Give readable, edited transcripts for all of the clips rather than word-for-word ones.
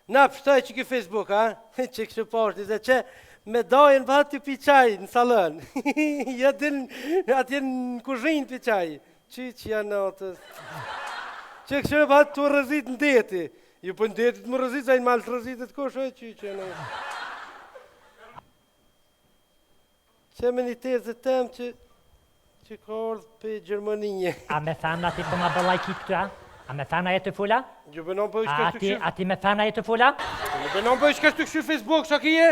Na pështoj që ki Facebook, a? Që kështë pashti, se që me dajën për atë të pi qaj në salën. Atje në kuzhinë pi qaj. Që janë atës. Që kështë për atë të rëzit në deti. Ju për në detit më rëzit, zajnë malë të rëzitet kështë, që janë. Që me një tezë të temë që ka ardhë për Gjermëninje. A me thamë ati për ma bëllaj kitë këtu, a? A me thana e të fula? Jo benon për ishkesh të këshyr. A ti me thana e të fula? Jo benon për ishkesh të këshyr Facebook, sa kije?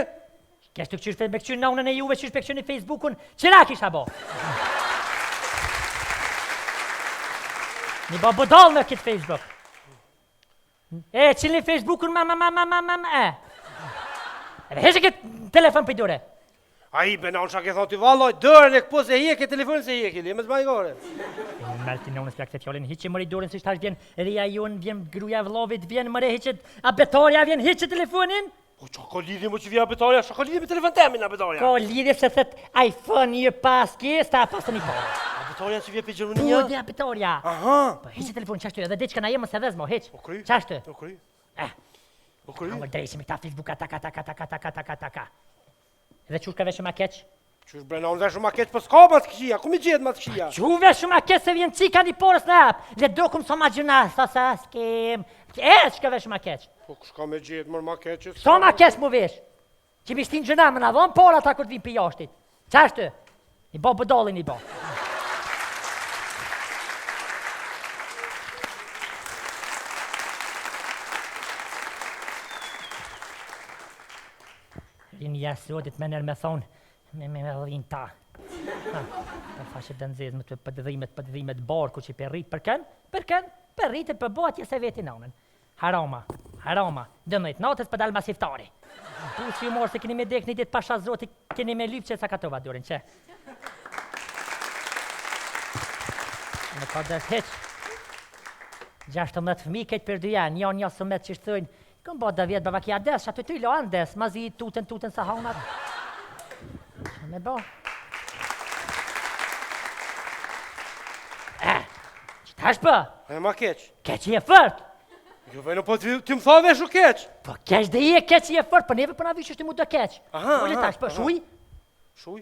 Kesh të këshyr me këshyr naunën e juve, qysh me këshyr në Facebookun, qëra kisha bo? Një bo budal në këtë Facebook. Qëllë në Facebookun, Edhe heshe këtë telefon për dure. A i benon që a ke thonë t'i valloj, dërën e këpo se hje, ke telefonin se hje, li, me zbaj gore. Mërë ti nëunës plak se fjallin, hiqe mëri dorën se shtash vjen reja jonë, vjen gruja vlovit, vjen mëre hiqet, a betarja vjen hiqet telefonin? Po që ka lidhje më që vja betarja, që ka lidhje me telefon temin a betarja? Ka lidhje se thet iPhone një pas ki, sta pas të një parë. A betarja që vje për Gjermënia? Po, dhe a betarja. Aha. Po, hiqe telefon, qashtu, edhe diqka na jemë se vezmo, hiq. Okej. Qashtu. Okej. Okej. Amër drejshim i ta Facebook, taka. Edhe qush ka veshë ma keq? Qysh brenon veshë ma keq, për s'ka ma të këshia, ku mi gjithë ma të këshia? Qu veshë ma keq se vjen qika një porës në apë, le dokum so ma gjuna, sa s'kem, që ka veshë ma keq? Po s'ka me gjithë mër ma keq, So ma keq mu vesh, që mi shtin gjuna më në dhonë por ata kur t'vim për jashtit. Qashtu? I bo bëdolin i bo. Rinë jasodit me nërë me thonë, me rinë ta. Për fashe dëndzez me të pëdëdhimet barku që për rritë, për kënë? Për rritë për bo atje se veti nonën. Harama, dëmëjt natës për dalë masiftari. Tu që ju morë se keni me dek një ditë pasha zoti, keni me lypë që sa katova durin, që? Në ka dërë heq, 16 fëmi këtë për dyja, një sëmet që shtojnë, këm bo dhe vjetë bavakja des, që aty ty lo anë des, ma zi tuten sa haunat. Që me bo? Që tash për? E ma keq. Keq i e fërt? Jo vejnë, po ti më tha veshu keq. Po keq dhe i e keq i e fërt, për neve për na vishë është i mu të keq. Aha, Po le tash për, shuj? Shuj?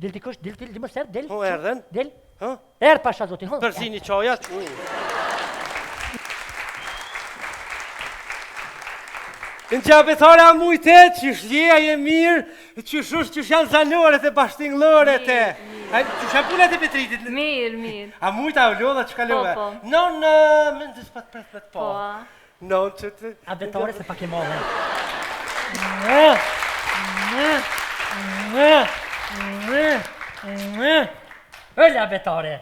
Dil t'i kush, dil më sërë, dil. Po erdhen? Dil. Ha? Erë pasha zotin, hon. Përsini qaja, shuj. Në gjabetare a mujte, që shljeja je mirë, që janë zanoret e bashtinglëret e. Që janë punët e Petritit? Mirë. A mujta u lodha që ka lodha? Po. Non, më ndës pat pret me të po. Non, që të... A betore se pak e modhe. Ullë a betore.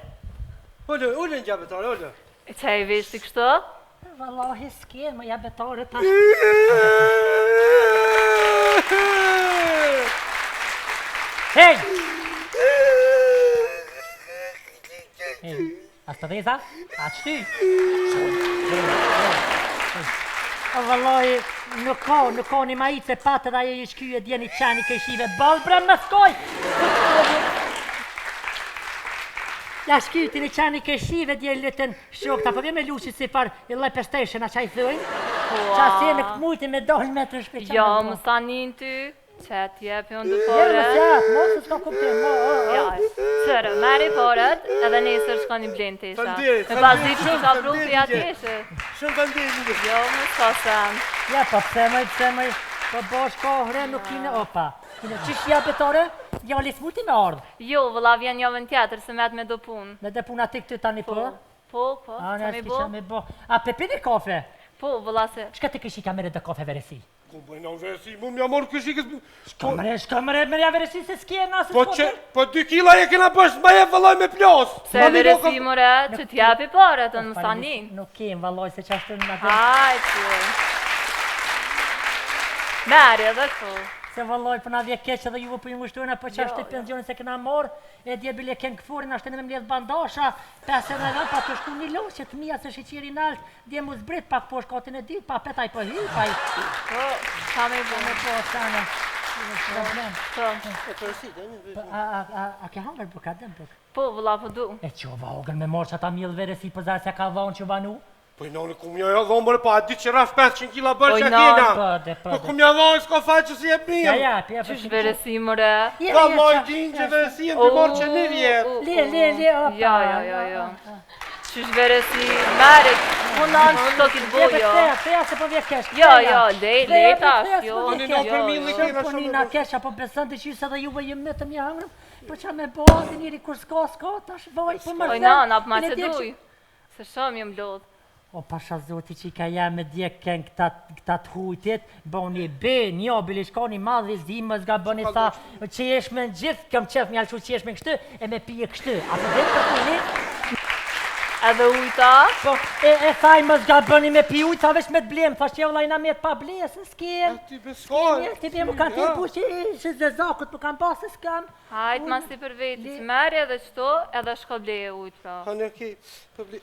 Ullë në gjabetare, ullë. Që i vishti kështu? Vallahi s'kjen, më ja betore ta. Hej! A së të dheza? A që ty? Vallahi, nuk ka një majit se patë dhe ajo i shkyje djeni qani këshive. Balë bre më skoj! Ja shkyti një qani këshive djelitën shok, ta po vje me luqit si far i lej PlayStation, a qa i thujnë? Qa se në këtë mujti me dollë me të shpeqanë. Jo, më stanin ty, që t'jep jo në Jerë pore. më qëtë, mos s'ka kuptim, Ja, sërë, meri poret, edhe nesër shka një blind të isha. Falderit, Me pas ditë që ka pru për atë ishe. Shumë falderit. Jo, më s'ka sen. Ja, po pse mëj, po bosh kohre nuk kine, opa. Qish ja betore? Ja lismuti me ardhë. Jo, vëlla vjen javën tjetër se met me do punë. Me dhe puna ti këty tani po? Po, A, që në me s'kisha bo? me bo. A, pe pini kafe? Po, vëlla se... Shka ti këshi ka mere dhe kafe veresi? Ku bëjnë në veresi, mu mja morë këshikës... Shka mere merja veresi se s'kje nasë Po që, po 2 kila e kena bësh, ma e vëllaj me plos. Se veresi more, që t'jepi pare, të në më stanin. Nuk kem, valloj, se qashtu në atë. Hajtë. Meri edhe këtu. Se valloj, për na vje keq edhe juve për ju ngushtojnë, po qashtu pensionin se kena morë, e dje bile ken këfurin, ashtë në më mledh bandasha, 59, pa të shku një loqe të mija se shiqiri nalt, dje mu zbrit pak po shkatin e dit, pa petaj po hypaj. Po, ka me bo. Po, tane. Problem. Po, A ke hangër buk, a dëm buk? po, vëlla po du. E që vogën me morë që ata mjëllë veresi për zarë se ka vonë që vanu? Po i noni, ku mja dhonë bërë, pa a di që raf 500 kila bërë që noni, kena. Po ku mja dhonë, s'ka faqë që si e bim. Ja, Qysh veresi, mëre? Ka moj din që veresi e të morë që një vjetë. Le, opa. Jo. Qysh veresi, merit, punan që do t'i t'bojo. Feja se po vje kesh. Jo, leta, jo. Oni në për milë kena Po shumë nina e kesh, apo besën të qysë edhe juve jem në të mja hëngrëm. Po që me bo, dhe njëri kur s'ka, tash vaj, po më Oj, na për ma që duj. Se shumë jem lodh. O pasha zoti që ka ja me djek kënë këta të hujtit, bëni be, një bilishkoni madhi zimës ga bëni sa që jesh me në gjithë, kam qef mjallë që jesh me kështu, e me pije kështu. Apo dhe të puni? Edhe ujta? Po, e thaj më zga bëni me pi ujta, vesh me të blem, thash që vlajna me të pa blesë, s'kem. Ti beskoj. Ti be më ka të pu që zezakut më kam pasë, s'kam. Hajt, mas ti për veti, që merë edhe qëto, edhe shko bleje ujtë, pra. Hani aki,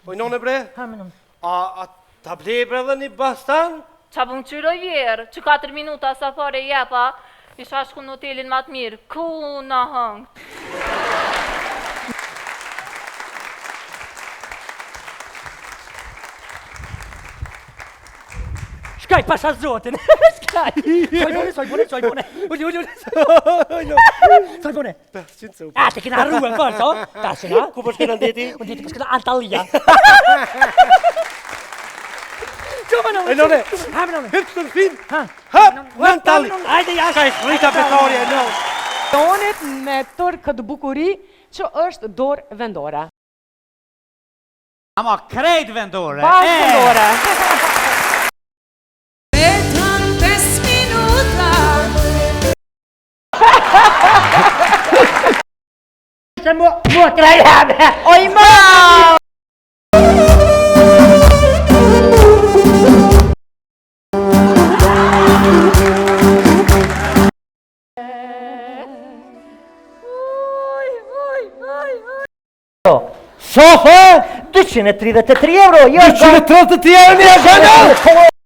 oj none bre, Ha, më nëmë. a ta ble bre dhe një bastan? Qa pun qyroj vjerë, që 4 minuta sa fare jepa, isha shku në hotelin ma të mirë, ku në hëngë. Shkaj, pasha zotin, shkaj. Soj bune. Soj bune. 500 se u A, te kena rruen përë, so? Tashin, ha? Ku përshkena ndeti? Unë ditë përshkena Antalija. E none, Ha, më nëmë. hëpë të në fin, Ha. hëpë, në në tali. Ajde, jashtë. Shkaj, rrita petari e në. Tonet me tërë këtë bukuri që është dorë vendore. Ama krejt vendore. Bazë vendore. Vetëm 5 minuta. Se mu të rajame. Oj ma! Sofa, 233 euro. 233 euro një e